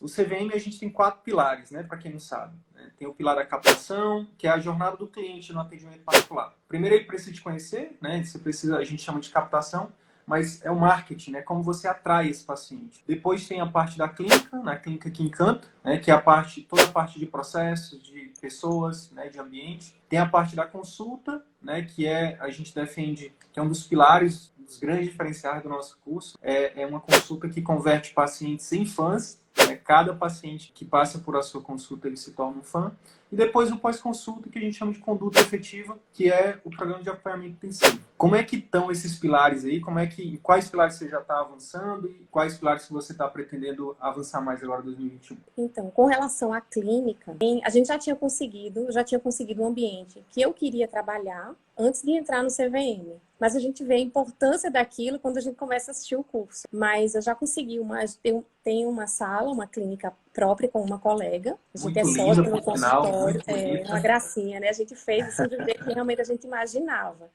O CVM a gente tem 4 pilares, né? Para quem não sabe. Né? Tem o pilar da captação, que é a jornada do cliente no atendimento particular. Primeiro ele precisa te conhecer, né? Você precisa, a gente chama de captação, mas é o marketing, né? Como você atrai esse paciente. Depois tem a parte da clínica, na clínica que encanta, né? Que é toda a parte de processos, de pessoas, né? De ambiente. Tem a parte da consulta, né? Que a gente defende, que é um dos pilares, dos grandes diferenciais do nosso curso. É uma consulta que converte pacientes em fãs. Cada paciente que passa por a sua consulta, ele se torna um fã. E depois o pós-consulta, que a gente chama de conduta efetiva, que é o programa de acompanhamento intensivo. Como é que estão esses pilares aí? Em quais pilares você já está avançando e quais pilares que você está pretendendo avançar mais agora em 2021? Então, com relação à clínica, a gente já tinha conseguido um ambiente que eu queria trabalhar antes de entrar no CVM. Mas a gente vê a importância daquilo quando a gente começa a assistir o curso. Mas eu já consegui tenho uma sala, uma clínica própria com uma colega. A gente Muito é sócio linda, no por sinal, consultório. muito É bonita. uma gracinha, né? A gente fez assim do jeito que realmente a gente imaginava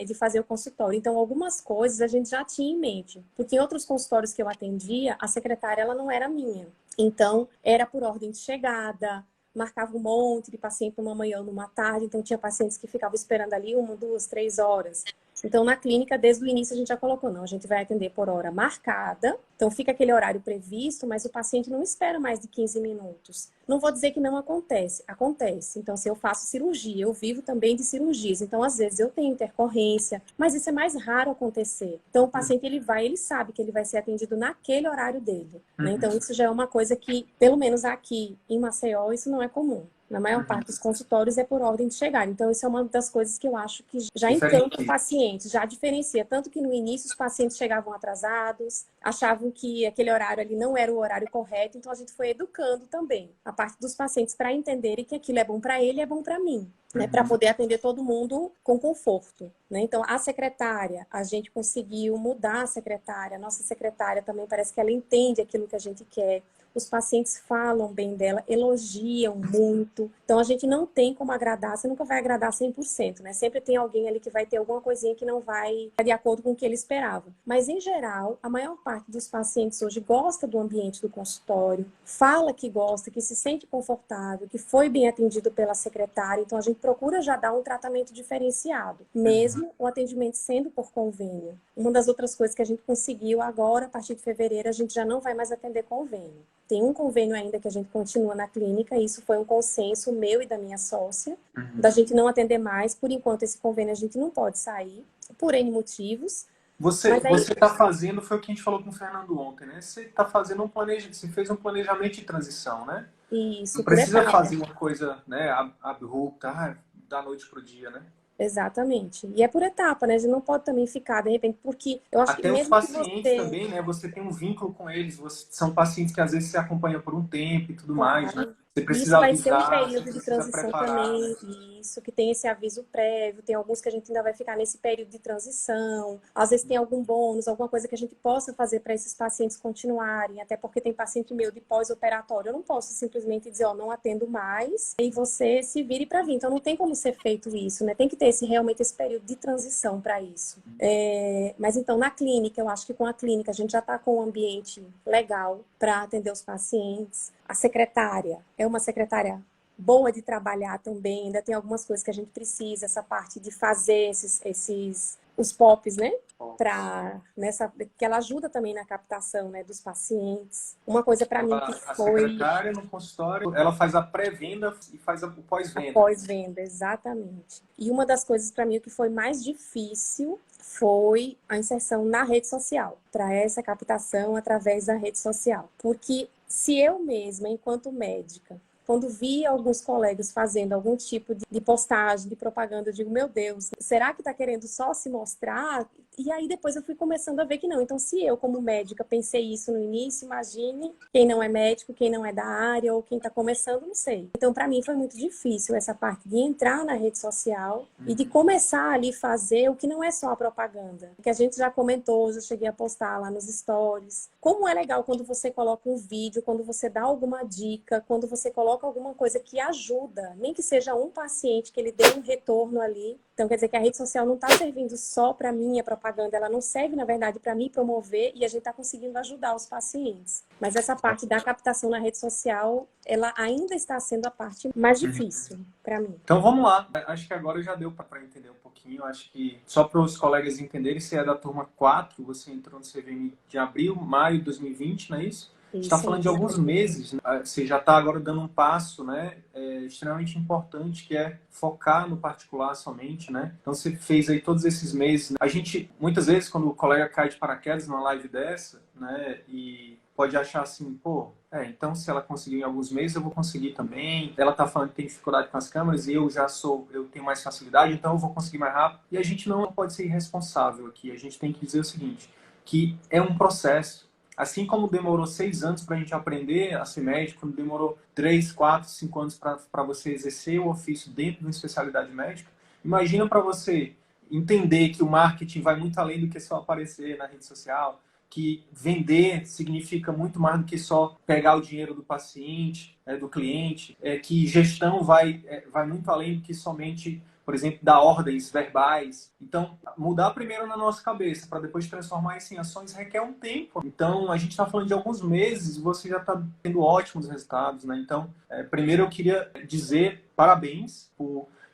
de fazer o consultório. Então, algumas coisas a gente já tinha em mente. Porque em outros consultórios que eu atendia, a secretária ela não era minha. Então, era por ordem de chegada, marcava um monte de paciente numa manhã ou numa tarde, então tinha pacientes que ficavam esperando ali 1, 2, 3 horas. Então, na clínica, desde o início, a gente já colocou, não, a gente vai atender por hora marcada, então fica aquele horário previsto, mas o paciente não espera mais de 15 minutos. Não vou dizer que não acontece, acontece. Então, se eu faço cirurgia, eu vivo também de cirurgias, então às vezes eu tenho intercorrência, mas isso é mais raro acontecer. Então, o paciente, ele sabe que ele vai ser atendido naquele horário dele, né? Então, isso já é uma coisa que, pelo menos aqui em Maceió, isso não é comum. Na maior parte dos consultórios é por ordem de chegada. Então, isso é uma das coisas que eu acho que já encanta o paciente, já diferencia. Tanto que no início os pacientes chegavam atrasados, achavam que aquele horário ali não era o horário correto. Então, a gente foi educando também a parte dos pacientes para entenderem que aquilo é bom para ele e é bom para mim. Né, para poder atender todo mundo com conforto. Né? Então, a secretária, a gente conseguiu mudar a secretária. A nossa secretária também parece que ela entende aquilo que a gente quer. Os pacientes falam bem dela, elogiam muito. Então, a gente não tem como agradar, você nunca vai agradar 100%, né? Sempre tem alguém ali que vai ter alguma coisinha que não vai de acordo com o que ele esperava. Mas, em geral, a maior parte dos pacientes hoje gosta do ambiente do consultório, fala que gosta, que se sente confortável, que foi bem atendido pela secretária. Então, a gente procura já dar um tratamento diferenciado, mesmo o atendimento sendo por convênio. Uma das outras coisas que a gente conseguiu agora, a partir de fevereiro, a gente já não vai mais atender convênio. Tem um convênio ainda que a gente continua na clínica, e isso foi um consenso meu e da minha sócia, da gente não atender mais. Por enquanto, esse convênio a gente não pode sair, por N motivos. Você está fazendo, foi o que a gente falou com o Fernando ontem, né? Você está fazendo você fez um planejamento de transição, né? Isso, não por precisa etapa. fazer uma coisa, né, abrupta, da noite pro dia, né? Exatamente. E é por etapa, né? A gente não pode também ficar, de repente, porque eu acho que Até os mesmo que pacientes você... também, né? Você tem um vínculo com eles. São pacientes que às vezes se acompanham por um tempo e tudo mais, né? Claro. Você Isso precisa vai ser um avisar, você período de precisa transição preparar, né? também, isso, que tem esse aviso prévio, tem alguns que a gente ainda vai ficar nesse período de transição, às vezes tem algum bônus, alguma coisa que a gente possa fazer para esses pacientes continuarem, até porque tem paciente meu de pós-operatório, eu não posso simplesmente dizer, ó, não atendo mais, e você se vire para vir, então não tem como ser feito isso, né? Tem que ter realmente esse período de transição para isso. Mas então, na clínica, eu acho que com a clínica a gente já está com um ambiente legal para atender os pacientes. A secretária é uma secretária boa de trabalhar também, ainda tem algumas coisas que a gente precisa, essa parte de fazer os POPs, né? Que ela ajuda também na captação, né, dos pacientes. Uma coisa para mim que A foi secretária no consultório, ela faz a pré-venda e faz o a pós-venda. pós-venda, exatamente. E uma das coisas para mim que foi mais difícil foi a inserção na rede social, para essa captação através da rede social. Porque se eu mesma, enquanto médica, quando vi alguns colegas fazendo algum tipo de postagem, de propaganda, eu digo, meu Deus, será que está querendo só se mostrar? E aí depois eu fui começando a ver que não. Então, se eu, como médica, pensei isso no início, imagine quem não é médico, quem não é da área ou quem está começando, não sei. Então, para mim foi muito difícil essa parte de entrar na rede social e de começar ali fazer o que não é só a propaganda. Que a gente já comentou, já cheguei a postar lá nos stories. Como é legal quando você coloca um vídeo, quando você dá alguma dica, quando você coloca alguma coisa que ajuda, nem que seja um paciente que ele dê um retorno ali. Então, quer dizer que a rede social não está servindo só para minha propaganda, propaganda, ela não serve, na verdade, para me promover e a gente está conseguindo ajudar os pacientes. Mas essa parte da captação na rede social, ela ainda está sendo a parte mais difícil para mim. Então vamos lá. Acho que agora já deu para entender um pouquinho. Acho que só para os colegas entenderem, você é da turma 4, você entrou no CVM de abril, maio de 2020, não é isso? Você está falando de alguns meses, né? Você já está agora dando um passo, né, extremamente importante, que é focar no particular somente, né? Então você fez aí todos esses meses. A gente, muitas vezes, quando o colega cai de paraquedas numa live dessa, né, e pode achar assim, pô, então se ela conseguiu em alguns meses, eu vou conseguir também. Ela tá falando que tem dificuldade com as câmeras e eu tenho mais facilidade, então eu vou conseguir mais rápido. E a gente não pode ser irresponsável aqui. A gente tem que dizer o seguinte, que é um processo. Assim como demorou 6 anos para a gente aprender a ser médico, demorou 3, 4, 5 anos para você exercer o ofício dentro de uma especialidade médica, imagina para você entender que o marketing vai muito além do que só aparecer na rede social, que vender significa muito mais do que só pegar o dinheiro do paciente, do cliente, que gestão vai muito além do que somente, por exemplo, dar ordens verbais. Então, mudar primeiro na nossa cabeça, para depois transformar isso em ações, requer um tempo. Então, a gente está falando de alguns meses e você já está tendo ótimos resultados, né? Então, primeiro eu queria dizer parabéns,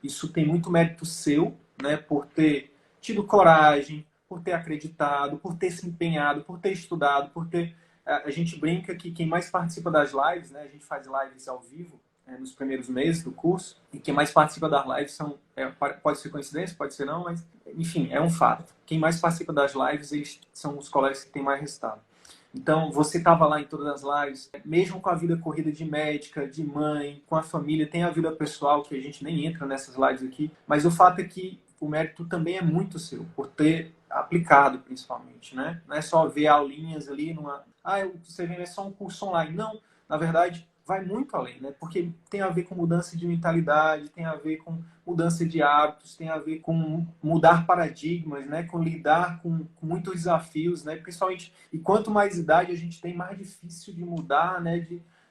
isso tem muito mérito seu, né? Por ter tido coragem, por ter acreditado, por ter se empenhado, por ter estudado, por ter... A gente brinca que quem mais participa das lives, né? A gente faz lives ao vivo, nos primeiros meses do curso, e quem mais participa das lives pode ser coincidência, pode ser não, mas enfim, é um fato. Quem mais participa das lives, eles são os colegas que têm mais resultado. Então, você estava lá em todas as lives, mesmo com a vida corrida de médica, de mãe, com a família, tem a vida pessoal, que a gente nem entra nessas lives aqui, mas o fato é que o mérito também é muito seu, por ter aplicado, principalmente, né? Não é só ver aulinhas ali você vê, é só um curso online. Não, na verdade, vai muito além, né? Porque tem a ver com mudança de mentalidade, tem a ver com mudança de hábitos, tem a ver com mudar paradigmas, né? Com lidar com muitos desafios, né? Principalmente, e quanto mais idade a gente tem, mais difícil de mudar, né?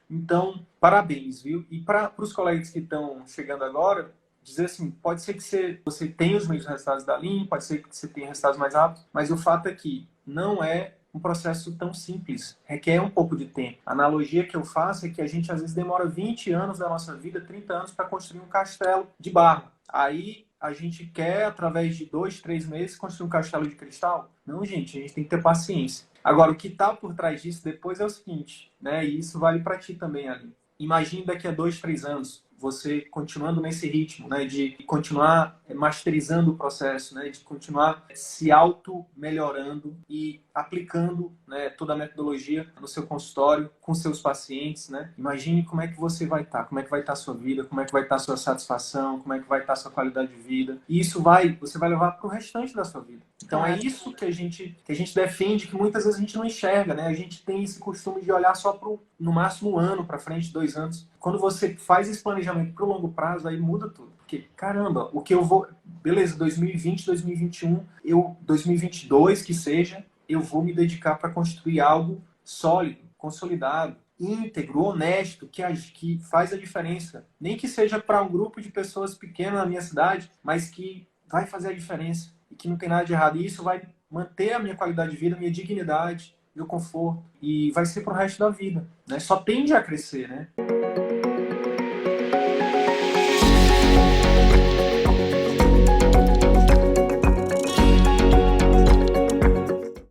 Então, parabéns, viu? E para os colegas que estão chegando agora, dizer assim, pode ser que você tenha os mesmos resultados da Lean, pode ser que você tenha resultados mais rápidos, mas o fato é que não é um processo tão simples, requer um pouco de tempo. A analogia que eu faço é que a gente às vezes demora 20 anos da nossa vida, 30 anos para construir um castelo de barro. Aí a gente quer, através de 2, 3 meses, construir um castelo de cristal? Não, gente, a gente tem que ter paciência. Agora, o que está por trás disso depois é o seguinte, né? E isso vale para ti também, Ali. Imagine daqui a 2, 3 anos, você continuando nesse ritmo, né, de continuar masterizando o processo, né, de continuar se auto-melhorando e aplicando, né, toda a metodologia no seu consultório, com seus pacientes, né? Imagine como é que você vai estar, como é que vai estar a sua vida, como é que vai estar a sua satisfação, como é que vai estar a sua qualidade de vida. E isso você vai levar para o restante da sua vida. Então é isso que a gente defende, que muitas vezes a gente não enxerga, né? A gente tem esse costume de olhar só no máximo 1 ano para frente, 2 anos. Quando você faz esse planejamento para o longo prazo, aí muda tudo. Porque, caramba, o que eu vou... Beleza, 2020, 2021, 2022, que seja, eu vou me dedicar para construir algo sólido, consolidado, íntegro, honesto, que faz a diferença. Nem que seja para um grupo de pessoas pequeno na minha cidade, mas que vai fazer a diferença e que não tem nada de errado. E isso vai manter a minha qualidade de vida, a minha dignidade, meu conforto, e vai ser pro resto da vida, né? Só tende a crescer, né?